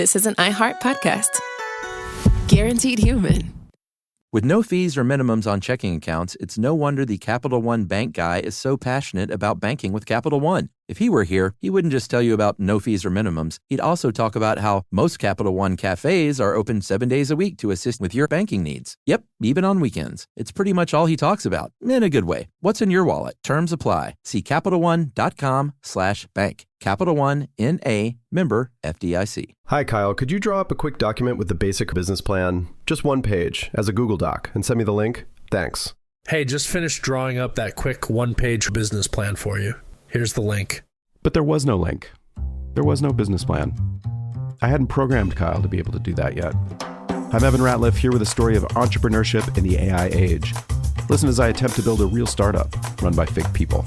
this is an iHeart podcast. Guaranteed human. With no fees or minimums on checking accounts, it's no wonder the Capital One bank guy is so passionate about banking with Capital One. If he were here, he wouldn't just tell you about no fees or minimums. He'd also talk about how most Capital One cafes are open 7 days a week to assist with your banking needs. Yep, even on weekends. It's pretty much all he talks about, in a good way. What's in your wallet? Terms apply. See CapitalOne.com/bank. Capital One, N.A., member FDIC. Hi, Kyle. Could you draw up a quick document with the basic business plan, just one page, as a Google Doc, and send me the link? Thanks. Hey, just finished drawing up that quick one-page business plan for you. Here's the link. But there was no link. There was no business plan. I hadn't programmed Kyle to be able to do that yet. I'm Evan Ratliff, here with a story of entrepreneurship in the AI age. Listen as I attempt to build a real startup run by fake people.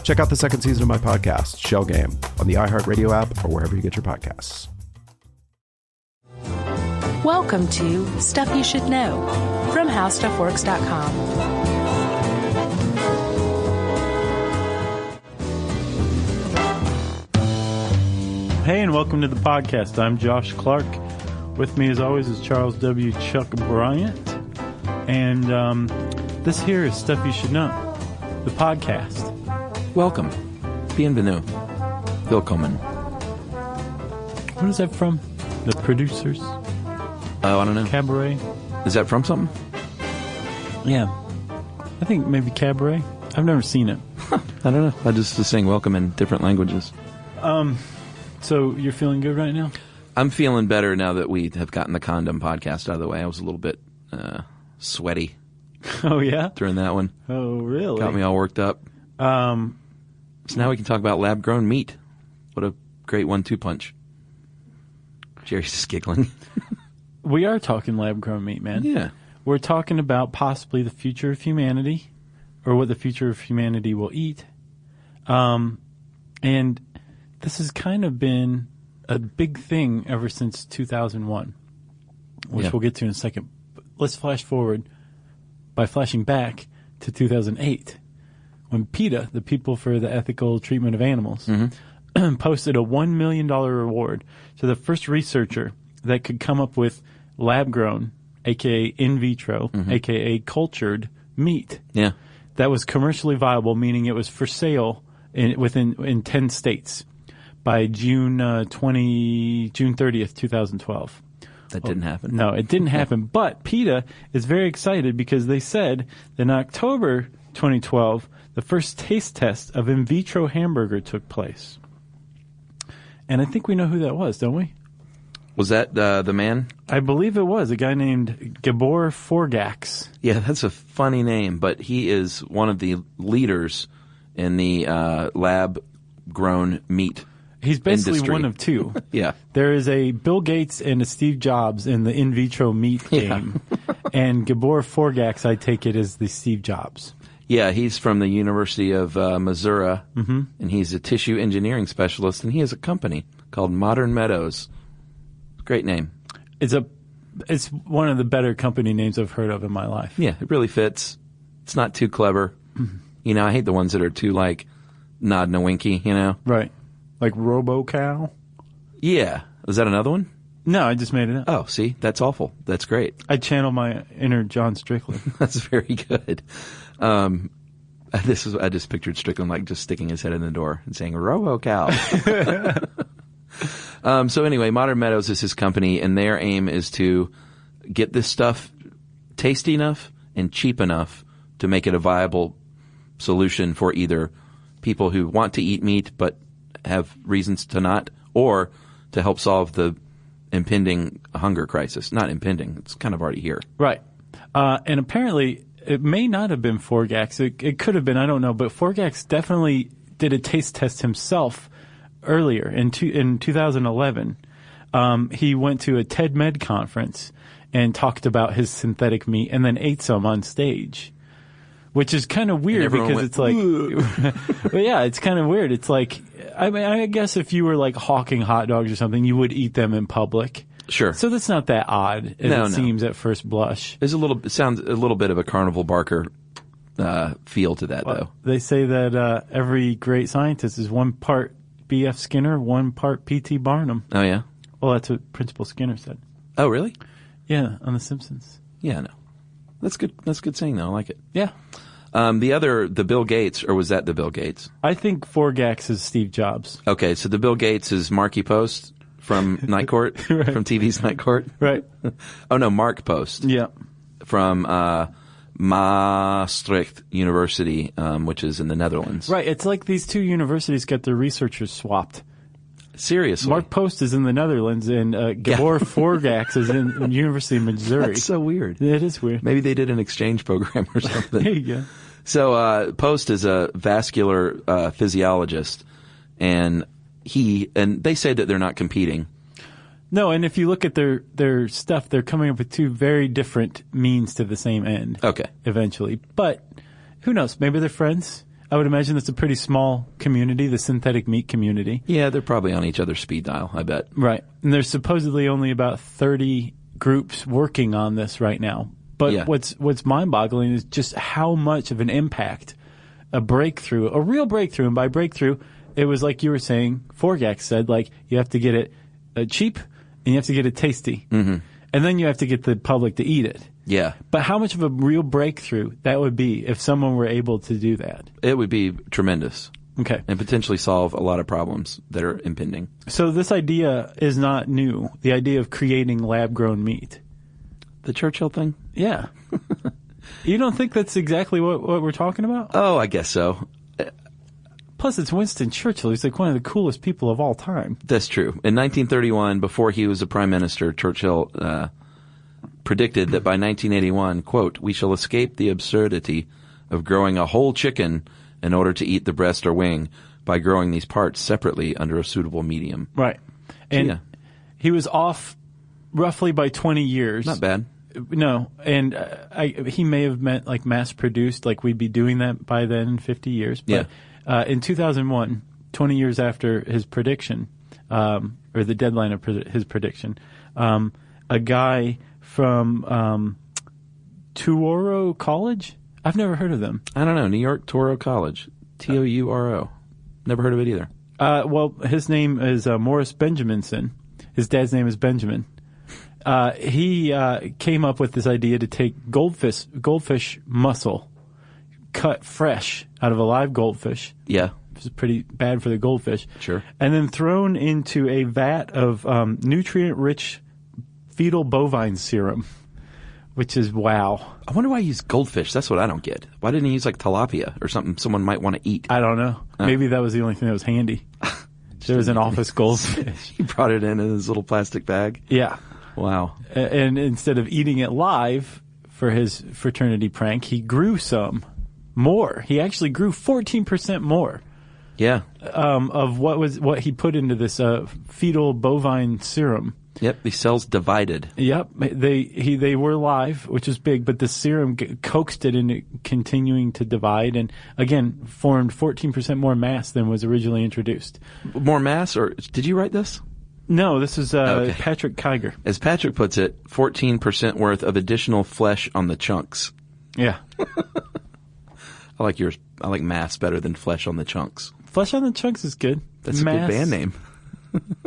Check out the second season of my podcast, Shell Game, on the iHeartRadio app or wherever you get your podcasts. Welcome to Stuff You Should Know from HowStuffWorks.com. Hey, and welcome to the podcast. I'm Josh Clark. With me, as always, is Charles W. Chuck Bryant. And this here is Stuff You Should Know, the podcast. Welcome. Bienvenue. Willkommen. What is that from? The Producers? Oh, I don't know. Cabaret? Is that from something? Yeah. I think maybe Cabaret. I've never seen it. I don't know. I just was saying welcome in different languages. So you're feeling good right now? I'm feeling better now that we have gotten the condom podcast out of the way. I was a little bit sweaty. Oh, yeah? During that one. Oh, really? Got me all worked up. So now we can talk about lab-grown meat. What a great 1-2 punch. Jerry's just giggling. We are talking lab-grown meat, man. Yeah. We're talking about possibly the future of humanity, or what the future of humanity will eat. And this has kind of been a big thing ever since 2001, which we'll get to in a second. Let's flash forward by flashing back to 2008. When PETA, the People for the Ethical Treatment of Animals, posted a $1 million reward to the first researcher that could come up with lab-grown, a.k.a. in vitro, a.k.a. cultured meat that was commercially viable, meaning it was for sale in 10 states by June 30th, 2012. That didn't happen. No, it didn't happen. But PETA is very excited because they said that in October 2012, the first taste test of in vitro hamburger took place. And I think we know who that was, don't we? Was that the man? I believe it was a guy named Gabor Forgax. Yeah, that's a funny name, but he is one of the leaders in the lab-grown meat He's basically industry. one of two. Yeah. There is a Bill Gates and a Steve Jobs in the in vitro meat game. And Gabor Forgax, I take it, is the Steve Jobs. Yeah, he's from the University of Missouri, and he's a tissue engineering specialist, and he has a company called Modern Meadows. Great name. It's one of the better company names I've heard of in my life. Yeah, it really fits. It's not too clever. You know, I hate the ones that are too, like, nod and a winky, you know? Right. Like RoboCow? Yeah. Was that another one? No, I just made it up. Oh, see? That's awful. That's great. I channel my inner John Strickland. That's very good. I just pictured Strickland like just sticking his head in the door and saying, RoboCow. So anyway, Modern Meadows is his company, and their aim is to get this stuff tasty enough and cheap enough to make it a viable solution for either people who want to eat meat but have reasons to not, or to help solve the impending hunger crisis. Not impending. It's kind of already here. Right. And apparently it may not have been Forgax. It could have been. I don't know. But Forgax definitely did a taste test himself earlier in 2011. He went to a TED Med conference and talked about his synthetic meat and then ate some on stage, which is kind of weird because it's like, well, yeah, it's kind of weird. It's like, I mean, I guess if you were like hawking hot dogs or something, you would eat them in public. Sure. So that's not that odd as it seems at first blush. It sounds a little bit of a Carnival Barker feel to that, though. They say that every great scientist is one part B.F. Skinner, one part P.T. Barnum. Oh, yeah? Well, that's what Principal Skinner said. Oh, really? Yeah, on The Simpsons. Yeah, no. That's good. That's a good saying, though. I like it. Yeah. The Bill Gates, or was that the Bill Gates? I think Forgax is Steve Jobs. Okay, so the Bill Gates is Marky Post from Night Court, Right. from TV's Night Court. Right. Oh, no, Mark Post. Yeah. From Maastricht University, which is in the Netherlands. Right. It's like these two universities got their researchers swapped. Seriously. Mark Post is in the Netherlands, and Gabor Forgax is in University of Missouri. That's so weird. It is weird. Maybe they did an exchange program or something. There you go. So Post is a vascular physiologist, and they say that they're not competing. No, and if you look at their stuff, they're coming up with two very different means to the same end. Okay. Eventually. But who knows? Maybe they're friends. I would imagine it's a pretty small community, the synthetic meat community. Yeah, they're probably on each other's speed dial, I bet. Right. And there's supposedly only about 30 groups working on this right now. But Yeah. what's mind-boggling is just how much of an impact a real breakthrough, and by breakthrough, it was like you were saying, Forgax said, like, you have to get it cheap and you have to get it tasty. Mm-hmm. And then you have to get the public to eat it. Yeah. But how much of a real breakthrough that would be if someone were able to do that? It would be tremendous. Okay. And potentially solve a lot of problems that are impending. So this idea is not new, the idea of creating lab-grown meat. The Churchill thing? Yeah. You don't think that's exactly what we're talking about? Oh, I guess so. Plus, it's Winston Churchill. He's like one of the coolest people of all time. That's true. In 1931, before he was a prime minister, Churchill predicted that by 1981, quote, "We shall escape the absurdity of growing a whole chicken in order to eat the breast or wing by growing these parts separately under a suitable medium." Right. And yeah. he was off roughly by 20 years. Not bad. No. And he may have meant like mass-produced, like we'd be doing that by then in 50 years. But in 2001, 20 years after his prediction, or the deadline of his prediction, a guy from Touro College? I've never heard of them. I don't know. New York Touro College. Touro. Never heard of it either. Well, his name is Morris Benjaminson. His dad's name is Benjamin. He came up with this idea to take goldfish muscle, cut fresh out of a live goldfish. Yeah. Which is pretty bad for the goldfish. Sure. And then thrown into a vat of nutrient-rich fetal bovine serum, which is wow. I wonder why he used goldfish. That's what I don't get. Why didn't he use like tilapia or something someone might want to eat? I don't know. Maybe that was the only thing that was handy. There was an office goldfish. He brought it in his little plastic bag. Yeah. Wow. And instead of eating it live for his fraternity prank, he grew some more. He actually grew 14% more. Yeah. Of what he put into this fetal bovine serum. Yep. These cells divided. Yep. They were live, which was big, but the serum coaxed it into continuing to divide, and again formed 14% more mass than was originally introduced. More mass, or did you write this? No, this is Okay. Patrick Kiger. As Patrick puts it, 14% worth of additional flesh on the chunks. Yeah. I like yours. I like mass better than flesh on the chunks. Flesh on the Chunks is good. That's a good band name.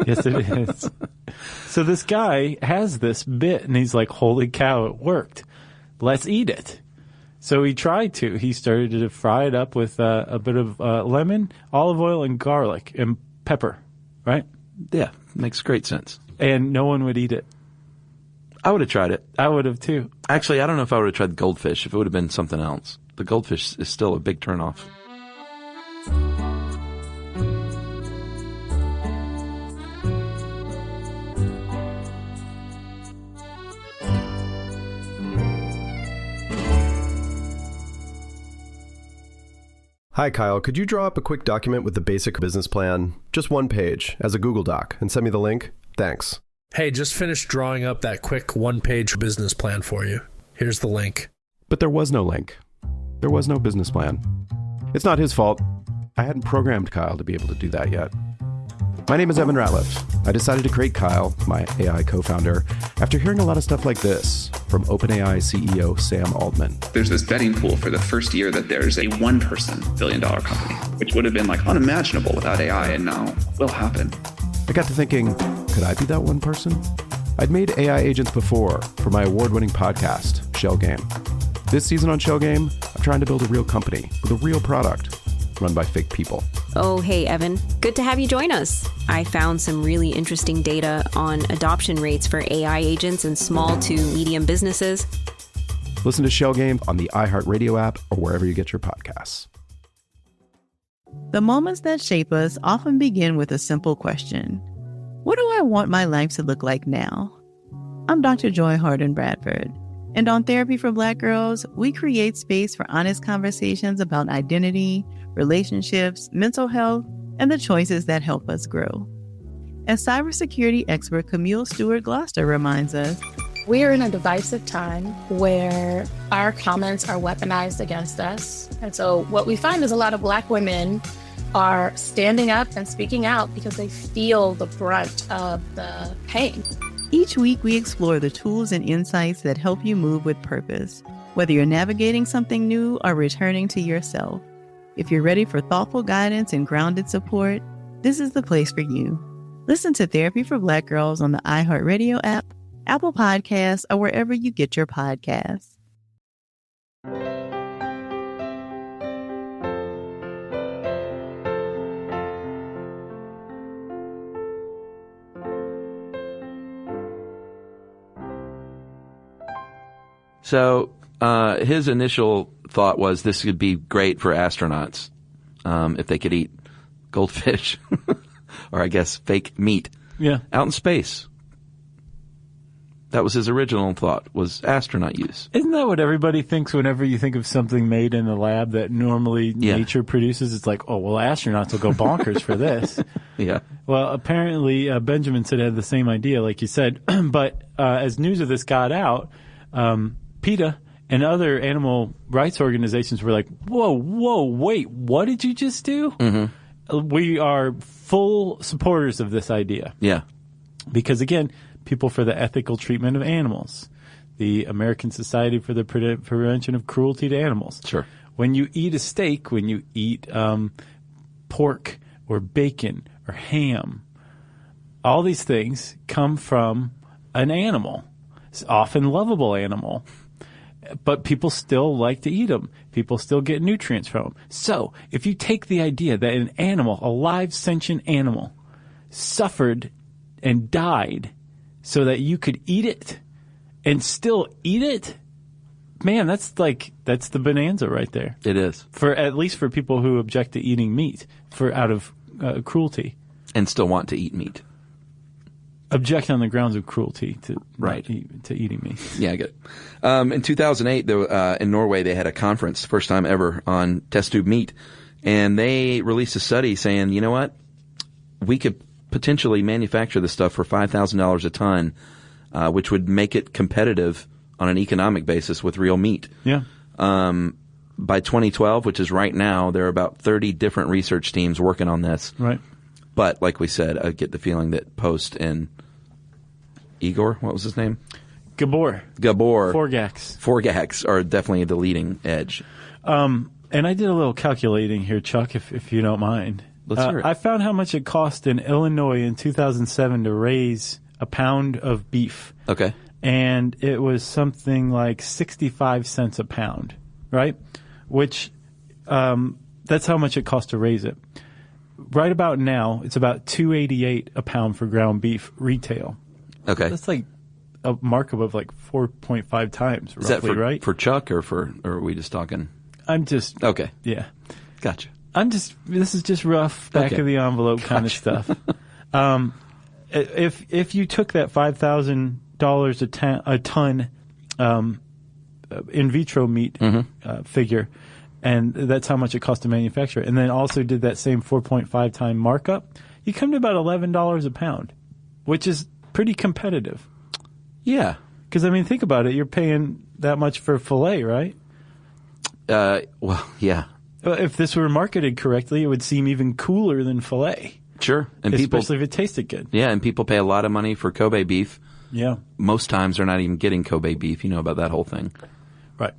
Yes, it is. So this guy has this bit, and he's like, holy cow, it worked. Let's eat it. So he tried to. He started to fry it up with a bit of lemon, olive oil, and garlic, and pepper, right? Yeah, makes great sense. And no one would eat it. I would have tried it. I would have, too. Actually, I don't know if I would have tried goldfish, if it would have been something else. The goldfish is still a big turnoff. Hi, Kyle. Could you draw up a quick document with the basic business plan, just one page, as a Google Doc, and send me the link? Thanks. Hey, just finished drawing up that quick one-page business plan for you. Here's the link. But there was no link. There was no business plan. It's not his fault. I hadn't programmed Kyle to be able to do that yet. My name is Evan Ratliff. I decided to create Kyle, my AI co-founder, after hearing a lot of stuff like this from OpenAI CEO Sam Altman. There's this betting pool for the first year that there's a one-person billion-dollar company, which would have been like unimaginable without AI, and now will happen. I got to thinking, Could I be that one person? I'd made AI agents before for my award-winning podcast, Shell Game. This season on Shell Game, I'm trying to build a real company with a real product run by fake people. Oh, hey, Evan. Good to have you join us. I found some really interesting data on adoption rates for AI agents in small to medium businesses. Listen to Shell Game on the iHeartRadio app or wherever you get your podcasts. The moments that shape us often begin with a simple question. What do I want my life to look like now? I'm Dr. Joy Harden Bradford, and on Therapy for Black Girls, we create space for honest conversations about identity, relationships, mental health, and the choices that help us grow. As cybersecurity expert Camille Stewart-Gloucester reminds us, we are in a divisive time where our comments are weaponized against us. And so what we find is a lot of Black women are standing up and speaking out because they feel the brunt of the pain. Each week we explore the tools and insights that help you move with purpose, whether you're navigating something new or returning to yourself. If you're ready for thoughtful guidance and grounded support, this is the place for you. Listen to Therapy for Black Girls on the iHeartRadio app, Apple Podcasts, or wherever you get your podcasts. So his initial thought was this could be great for astronauts if they could eat goldfish or I guess fake meat out in space. That was his original thought, was astronaut use. Isn't that what everybody thinks whenever you think of something made in the lab that normally nature produces? It's like, oh, well, astronauts will go bonkers for this. Yeah. Well, apparently Benjamin said he had the same idea, like you said. But as news of this got out, PETA and other animal rights organizations were like, whoa, wait, what did you just do? Mm-hmm. We are full supporters of this idea. Yeah. Because, again, People for the Ethical Treatment of Animals, the American Society for the Prevention of Cruelty to Animals. Sure. When you eat a steak, when you eat pork or bacon or ham, all these things come from an animal. It's often lovable animal. But people still like to eat them. People still get nutrients from them. So if you take the idea that an animal, a live sentient animal, suffered and died so that you could eat it and still eat it, man, that's the bonanza right there. It is. For at least for people who object to eating meat out of cruelty. And still want to eat meat. Object on the grounds of cruelty to eating meat. Yeah, I get it. In 2008, in Norway, they had a conference, first time ever, on test tube meat. And they released a study saying, you know what? We could potentially manufacture this stuff for $5,000 a ton, which would make it competitive on an economic basis with real meat. Yeah. By 2012, which is right now, there are about 30 different research teams working on this. Right. But like we said, I get the feeling that Post and Igor, what was his name? Gabor. Forgax are definitely the leading edge. And I did a little calculating here, Chuck, if you don't mind. Let's hear it. I found how much it cost in Illinois in 2007 to raise a pound of beef. Okay. And it was something like 65 cents a pound, right? Which, that's how much it cost to raise it. Right about now, it's about $2.88 a pound for ground beef retail. Okay. That's like a markup of like 4.5 times, roughly, is that for, right? for Chuck or are we just talking? I'm just... Okay. Yeah. Gotcha. This is just rough, back of the envelope kind of stuff. If you took that $5,000 a ton in vitro meat figure, and that's how much it costs to manufacture it, and then also did that same 4.5 time markup, you come to about $11 a pound, which is pretty competitive. Yeah. Because, I mean, think about it. You're paying that much for filet, right? Well, yeah. If this were marketed correctly, it would seem even cooler than filet. Sure. And especially if it tasted good. Yeah, and people pay a lot of money for Kobe beef. Yeah. Most times they're not even getting Kobe beef. You know about that whole thing. Right.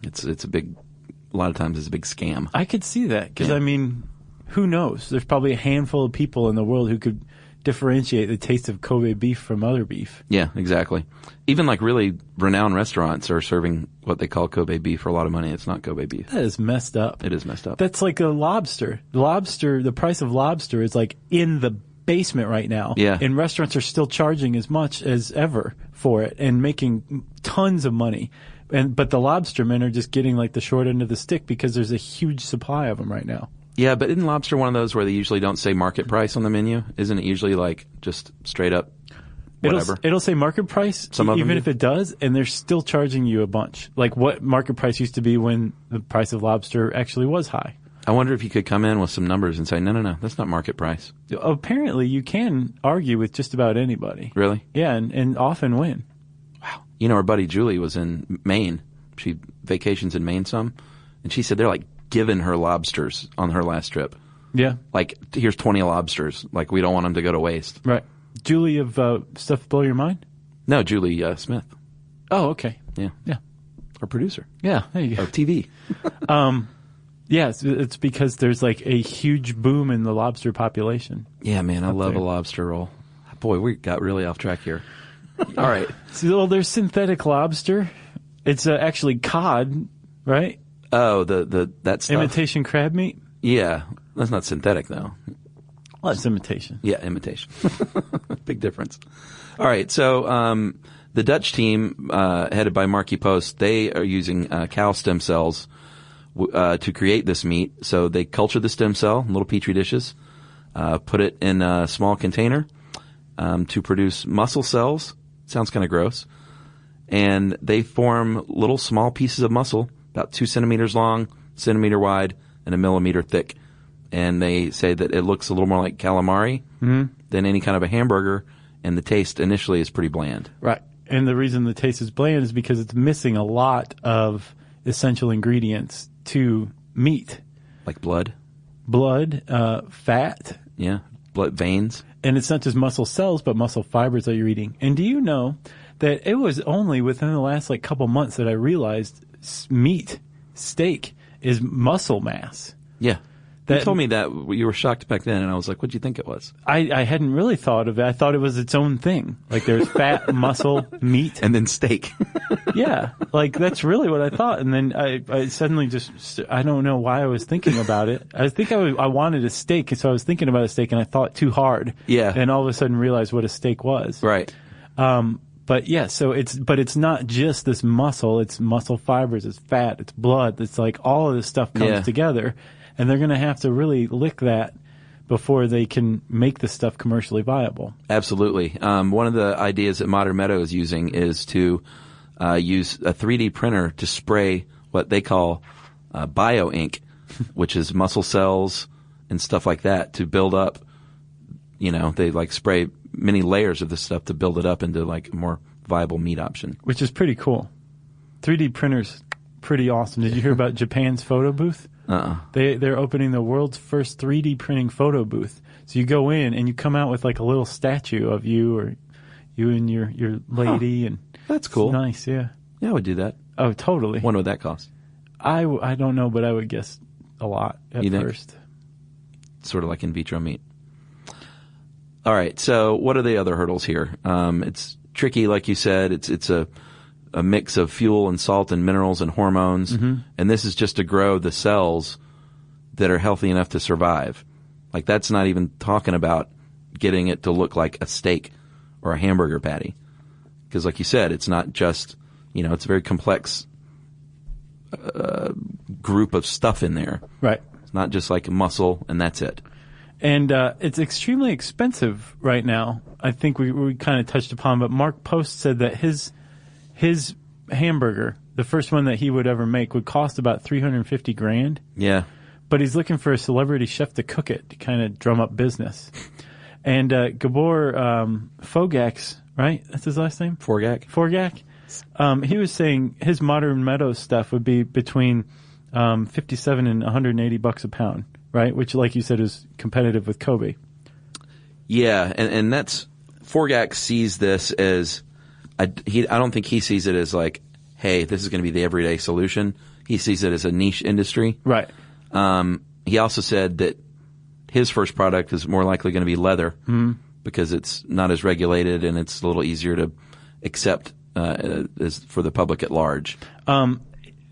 A lot of times it's a big scam. I could see that because, I mean, who knows? There's probably a handful of people in the world who could differentiate the taste of Kobe beef from other beef. Yeah, exactly. Even like really renowned restaurants are serving what they call Kobe beef for a lot of money. It's not Kobe beef. That is messed up. It is messed up. That's like a lobster. The price of lobster is like in the basement right now. Yeah. And restaurants are still charging as much as ever for it and making tons of money. But the lobstermen are just getting like the short end of the stick because there's a huge supply of them right now. Yeah, but isn't lobster one of those where they usually don't say market price on the menu? Isn't it usually like just straight up whatever? It'll say market price, Some of them even do. if it does, and they're still charging you a bunch. Like what market price used to be when the price of lobster actually was high. I wonder if you could come in with some numbers and say, no, that's not market price. Apparently, you can argue with just about anybody. Really? Yeah, and often win. Wow. You know, our buddy Julie was in Maine. She vacations in Maine some, and she said they're like giving her lobsters on her last trip. Yeah. Like, here's 20 lobsters. Like, we don't want them to go to waste. Right. Julie of Stuff Blow Your Mind? No, Julie Smith. Oh, okay. Yeah. Yeah. Our producer. Yeah, there you go. Of TV. Yeah, it's because there's like a huge boom in the lobster population. Yeah, man, I love a lobster roll. Boy, we got really off track here. All right. So, well, there's synthetic lobster. It's actually cod, right? Oh, that stuff. Imitation crab meat? Yeah. That's not synthetic, though. Well, it's imitation. Yeah, imitation. Big difference. All right. So the Dutch team, headed by Markie Post, they are using cow stem cells to create this meat. So they culture the stem cell in little petri dishes, put it in a small container to produce muscle cells. Sounds kind of gross. And they form little small pieces of muscle, about 2 centimeters long, centimeter wide, and a millimeter thick. And they say that it looks a little more like calamari than any kind of a hamburger, and the taste initially is pretty bland. Right. And the reason the taste is bland is because it's missing a lot of essential ingredients to meat. Like blood? Blood, fat. Yeah, blood veins. And it's not just muscle cells, but muscle fibers that you're eating. And do you know that it was only within the last like couple months that I realized meat, steak, is muscle mass. Yeah. You told me that. You were shocked back then, and I was like, what'd you think it was? I hadn't really thought of it. I thought it was its own thing. Like there's fat, muscle, meat. And then steak. Yeah. Like that's really what I thought. And then I suddenly just, I don't know why I was thinking about it. I think I wanted a steak, so I was thinking about a steak, and I thought too hard. Yeah. And all of a sudden realized what a steak was. Right. But yeah, so it's not just this muscle, it's muscle fibers, it's fat, it's blood, it's like all of this stuff comes together, and they're going to have to really lick that before they can make the stuff commercially viable. Absolutely. One of the ideas that Modern Meadow is using is to use a 3D printer to spray what they call bio ink, which is muscle cells and stuff like that to build up, they like spray many layers of this stuff to build it up into like a more viable meat option. Which is pretty cool. 3D printers, pretty awesome. Did you hear about Japan's photo booth? They're opening the world's first 3D printing photo booth. So you go in and you come out with like a little statue of you or you and your lady. And that's cool. It's nice, yeah. Yeah, I would do that. Oh, totally. What would that cost? I don't know, but I would guess a lot at first. Sort of like in vitro meat. All right. So what are the other hurdles here? It's tricky, like you said. It's a mix of fuel and salt and minerals and hormones. Mm-hmm. And this is just to grow the cells that are healthy enough to survive. Like that's not even talking about getting it to look like a steak or a hamburger patty. Because like you said, it's not just, it's a very complex group of stuff in there. Right. It's not just like muscle and that's it. And it's extremely expensive right now. I think we kind of touched upon, but Mark Post said that his hamburger, the first one that he would ever make, would cost about $350,000. Yeah. But he's looking for a celebrity chef to cook it to kind of drum up business. And Gabor Fogax, right? That's his last name? Forgak. He was saying his Modern Meadows stuff would be between $57 and $180 a pound. Right, which, like you said, is competitive with Kobe. Yeah, and that's Forgak sees this as I don't think he sees it as like, hey, this is going to be the everyday solution. He sees it as a niche industry. Right. He also said that his first product is more likely going to be leather because it's not as regulated and it's a little easier to accept as for the public at large.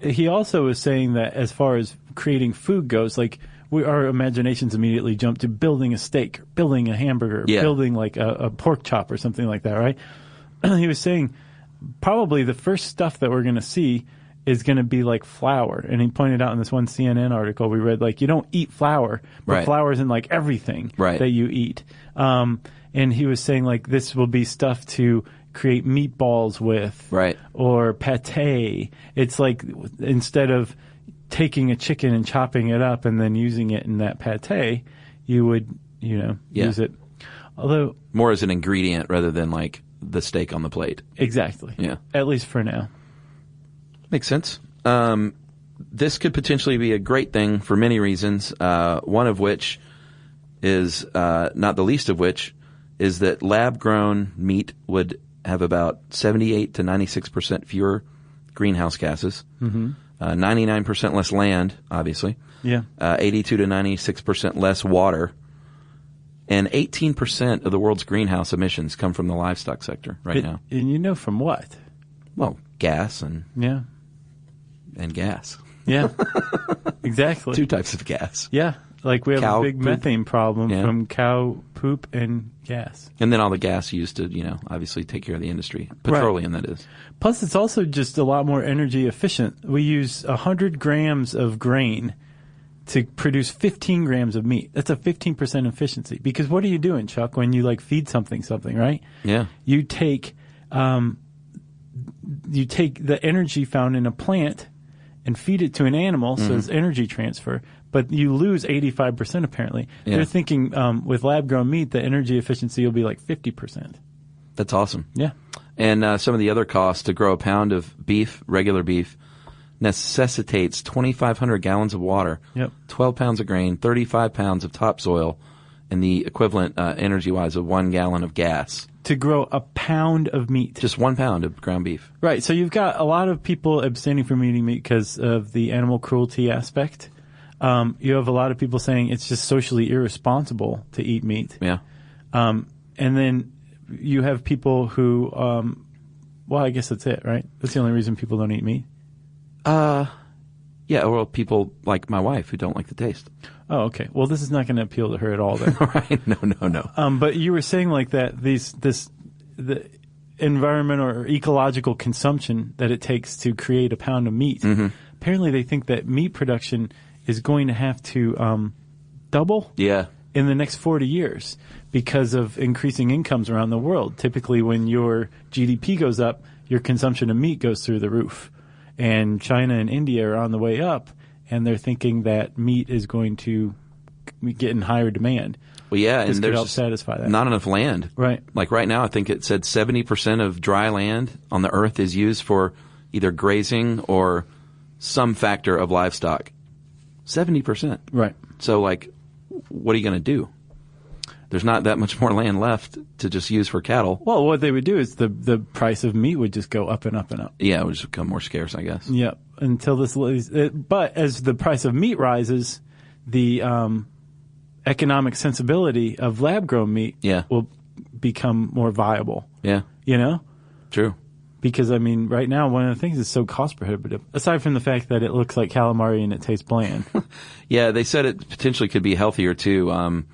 He also is saying that as far as creating food goes, like our imaginations immediately jump to building a steak, building a hamburger, building like a pork chop or something like that, right? He was saying probably the first stuff that we're going to see is going to be like flour. And he pointed out in this one CNN article we read, like, you don't eat flour, but flour's in like everything that you eat. And he was saying like this will be stuff to create meatballs with, or pate. It's like instead of taking a chicken and chopping it up and then using it in that pate, you would, use it. Although more as an ingredient rather than like the steak on the plate. Exactly. Yeah. At least for now. Makes sense. This could potentially be a great thing for many reasons. One of which is, not the least of which, is that lab-grown meat would have about 78 to 96% fewer greenhouse gases, 99% less land, obviously, 82 to 96% less water, and 18% of the world's greenhouse emissions come from the livestock sector now. And from what? Well, gas and gas. Yeah, exactly. 2 types of gas. Yeah, like we have cow a big poop. methane problem from cow poop and gas. And then all the gas used to, obviously take care of the industry. Petroleum, that is. Plus, it's also just a lot more energy efficient. We use 100 grams of grain to produce 15 grams of meat. That's a 15% efficiency. Because what are you doing, Chuck, when you like feed something, right? Yeah. You take the energy found in a plant and feed it to an animal, so it's energy transfer. But you lose 85% apparently. Yeah. They're thinking with lab-grown meat, the energy efficiency will be like 50%. That's awesome. Yeah. And some of the other costs to grow a pound of beef, regular beef, necessitates 2,500 gallons of water, 12 pounds of grain, 35 pounds of topsoil, and the equivalent energy-wise of 1 gallon of gas. To grow a pound of meat. Just 1 pound of ground beef. Right. So you've got a lot of people abstaining from eating meat because of the animal cruelty aspect. You have a lot of people saying it's just socially irresponsible to eat meat. Yeah. And then you have people who, well, I guess that's it, right? That's the only reason people don't eat meat. Yeah, well, people like my wife who don't like the taste. Oh, okay. Well, this is not going to appeal to her at all then. Right. No. But you were saying like that the environmental or ecological consumption that it takes to create a pound of meat. Apparently they think that meat production is going to have to double in the next 40 years because of increasing incomes around the world. Typically when your GDP goes up, your consumption of meat goes through the roof. And China and India are on the way up, and they're thinking that meat is going to get in higher demand. Well, yeah, this and could there's help satisfy that. Not enough land. Right. Like right now, I think it said 70% of dry land on the earth is used for either grazing or some factor of livestock. 70%. Right. So, like, what are you going to do? There's not that much more land left to just use for cattle. Well, what they would do is the price of meat would just go up and up and up. Yeah, it would just become more scarce, I guess. Yeah, until but as the price of meat rises, the economic sensibility of lab-grown meat will become more viable. Yeah. True. Because, I mean, right now, one of the things is so cost prohibitive, aside from the fact that it looks like calamari and it tastes bland. Yeah, they said it potentially could be healthier, too.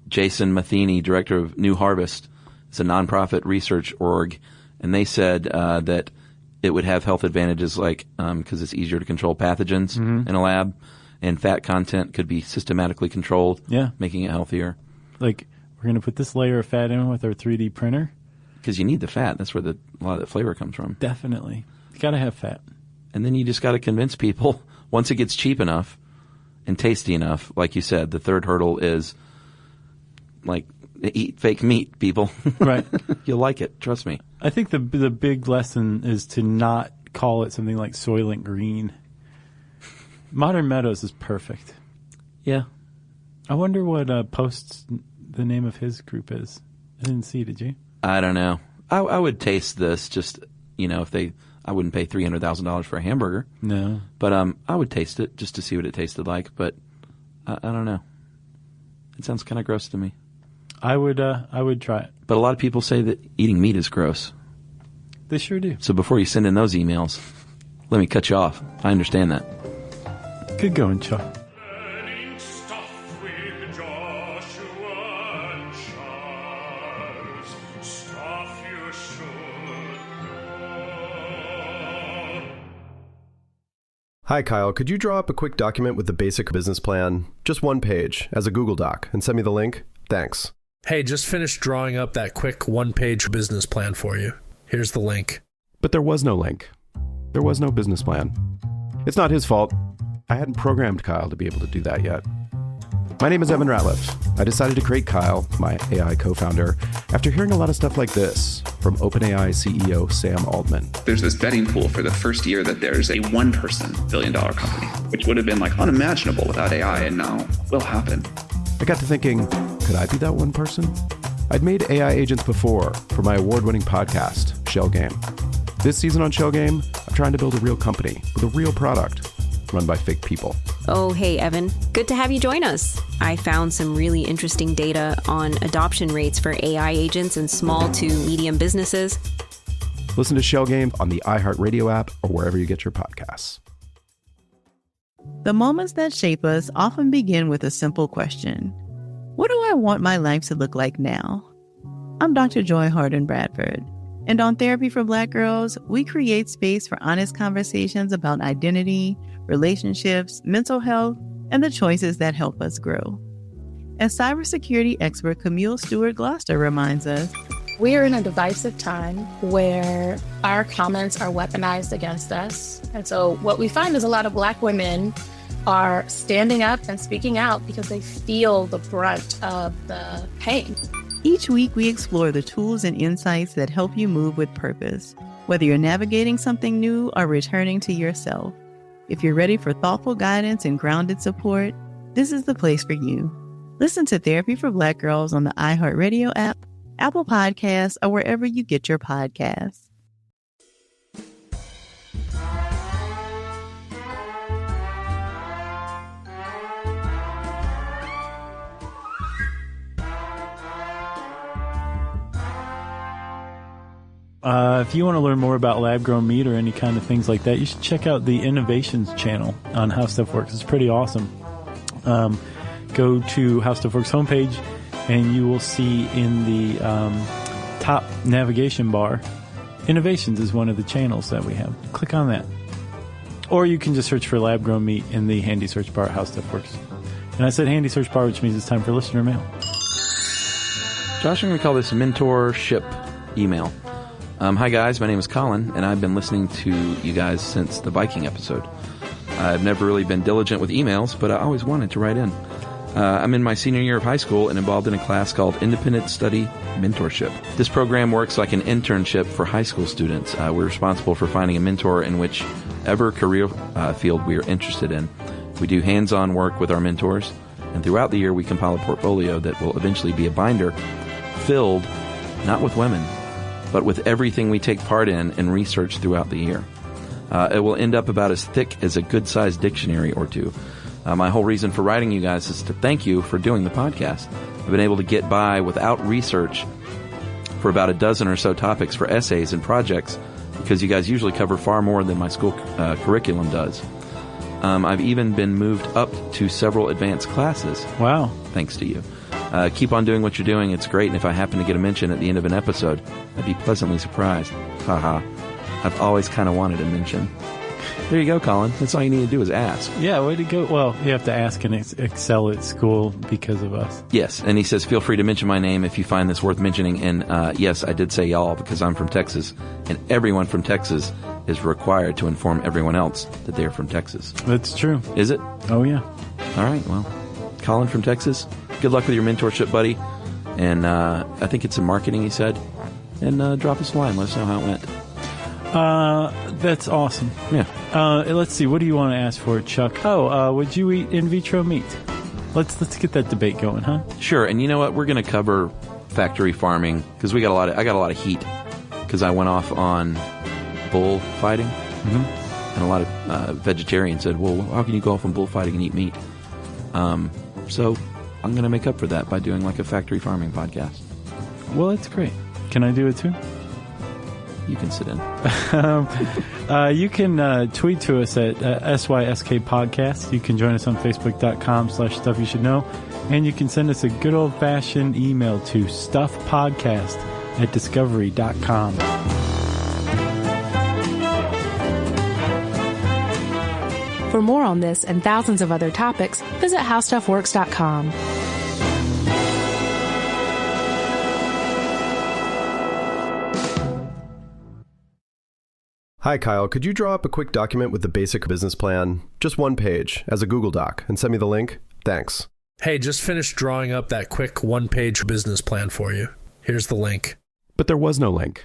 Jason Matheny, director of New Harvest, it's a nonprofit research org, and they said that it would have health advantages like because it's easier to control pathogens in a lab, and fat content could be systematically controlled, making it healthier. Like, we're going to put this layer of fat in with our 3D printer? Because you need the fat. That's where a lot of the flavor comes from. Definitely. You got to have fat. And then you just got to convince people, once it gets cheap enough and tasty enough, like you said, the third hurdle is like, eat fake meat, people. Right. You'll like it. Trust me. I think the big lesson is to not call it something like Soylent Green. Modern Meadows is perfect. Yeah. I wonder what Post's the name of his group is. I didn't see, did you? I don't know. I would taste this just, I wouldn't pay $300,000 for a hamburger. No. But I would taste it just to see what it tasted like. But I don't know. It sounds kind of gross to me. I would try it. But a lot of people say that eating meat is gross. They sure do. So before you send in those emails, let me cut you off. I understand that. Good going, Chuck. Hi, Kyle. Could you draw up a quick document with the basic business plan, just one page, as a Google Doc, and send me the link? Thanks. Hey, just finished drawing up that quick one-page business plan for you. Here's the link. But there was no link. There was no business plan. It's not his fault. I hadn't programmed Kyle to be able to do that yet. My name is Evan Ratliff. I decided to create Kyle, my AI co-founder, after hearing a lot of stuff like this from OpenAI CEO Sam Altman. There's this betting pool for the first year that there's a one-person billion-dollar company, which would have been like unimaginable without AI, and now will happen. I got to thinking, could I be that one person? I'd made AI agents before for my award-winning podcast, Shell Game. This season on Shell Game, I'm trying to build a real company with a real product run by fake people. Oh, hey, Evan. Good to have you join us. I found some really interesting data on adoption rates for AI agents in small to medium businesses. Listen to Shell Game on the iHeartRadio app or wherever you get your podcasts. The moments that shape us often begin with a simple question. What do I want my life to look like now? I'm Dr. Joy Harden Bradford, and on Therapy for Black Girls, we create space for honest conversations about identity, relationships, mental health, and the choices that help us grow. As cybersecurity expert Camille Stewart-Gloucester reminds us, we are in a divisive time where our comments are weaponized against us. And so what we find is a lot of Black women are standing up and speaking out because they feel the brunt of the pain. Each week we explore the tools and insights that help you move with purpose, whether you're navigating something new or returning to yourself. If you're ready for thoughtful guidance and grounded support, this is the place for you. Listen to Therapy for Black Girls on the iHeartRadio app, Apple Podcasts, or wherever you get your podcasts. If you want to learn more about lab-grown meat or any kind of things like that, you should check out the Innovations channel on How Stuff Works. It's pretty awesome. Go to How Stuff Works homepage, and you will see in the top navigation bar, Innovations is one of the channels that we have. Click on that. Or you can just search for lab-grown meat in the handy search bar at How Stuff Works. And I said handy search bar, which means it's time for listener mail. Josh, I'm going to call this mentorship email. Hi guys, my name is Colin, and I've been listening to you guys since the Viking episode. I've never really been diligent with emails, but I always wanted to write in. I'm in my senior year of high school and involved in a class called Independent Study Mentorship. This program works like an internship for high school students. We're responsible for finding a mentor in whichever career field we are interested in. We do hands-on work with our mentors, and throughout the year we compile a portfolio that will eventually be a binder filled not with women, but with everything we take part in and research throughout the year. It will end up about as thick as a good-sized dictionary or two. My whole reason for writing you guys is to thank you for doing the podcast. I've been able to get by without research for about a dozen or so topics for essays and projects because you guys usually cover far more than my school curriculum does. I've even been moved up to several advanced classes. Wow. Thanks to you. Keep on doing what you're doing. It's great. And if I happen to get a mention at the end of an episode, I'd be pleasantly surprised. Haha. I've always kind of wanted a mention. There you go, Colin. That's all you need to do is ask. Yeah, way to go. Well, you have to ask and excel at school because of us. Yes, and he says, feel free to mention my name if you find this worth mentioning. And yes, I did say y'all because I'm from Texas, and everyone from Texas is required to inform everyone else that they're from Texas. That's true. Is it? Oh, yeah. All right, well, Colin from Texas, good luck with your mentorship, buddy. And I think it's in marketing, he said. And drop us a line. Let us know how it went. That's awesome. Yeah. Let's see. What do you want to ask for, Chuck? Would you eat in vitro meat? Let's get that debate going, huh? Sure. And you know what? We're going to cover factory farming because I got a lot of heat because I went off on bullfighting, and a lot of vegetarians said, "Well, how can you go off on bullfighting and eat meat?" So I'm going to make up for that by doing like a factory farming podcast. Well, it's great. Can I do it too? You can sit in. You can tweet to us at SYSK Podcast. You can join us on Facebook.com/Stuff You Should Know. And you can send us a good old-fashioned email to stuffpodcast@discovery.com. For more on this and thousands of other topics, visit howstuffworks.com. Hi, Kyle. Could you draw up a quick document with the basic business plan? Just one page, as a Google Doc, and send me the link? Thanks. Hey, just finished drawing up that quick one-page business plan for you. Here's the link. But there was no link.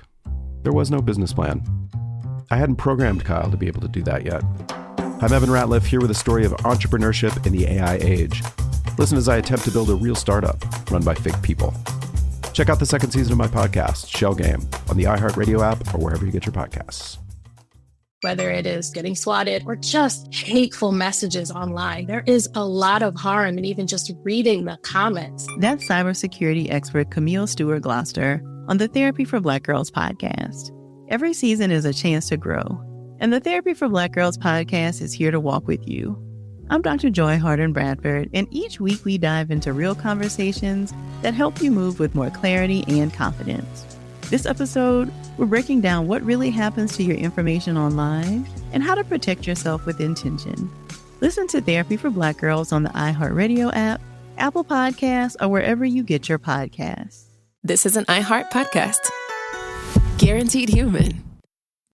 There was no business plan. I hadn't programmed Kyle to be able to do that yet. I'm Evan Ratliff, here with a story of entrepreneurship in the AI age. Listen as I attempt to build a real startup run by fake people. Check out the second season of my podcast, Shell Game, on the iHeartRadio app or wherever you get your podcasts. Whether it is getting swatted or just hateful messages online, there is a lot of harm in even just reading the comments. That's cybersecurity expert Camille Stewart-Gloucester on the Therapy for Black Girls podcast. Every season is a chance to grow, and the Therapy for Black Girls podcast is here to walk with you. I'm Dr. Joy Harden-Bradford, and each week we dive into real conversations that help you move with more clarity and confidence. This episode, we're breaking down what really happens to your information online and how to protect yourself with intention. Listen to Therapy for Black Girls on the iHeartRadio app, Apple Podcasts, or wherever you get your podcasts. This is an iHeart podcast. Guaranteed human.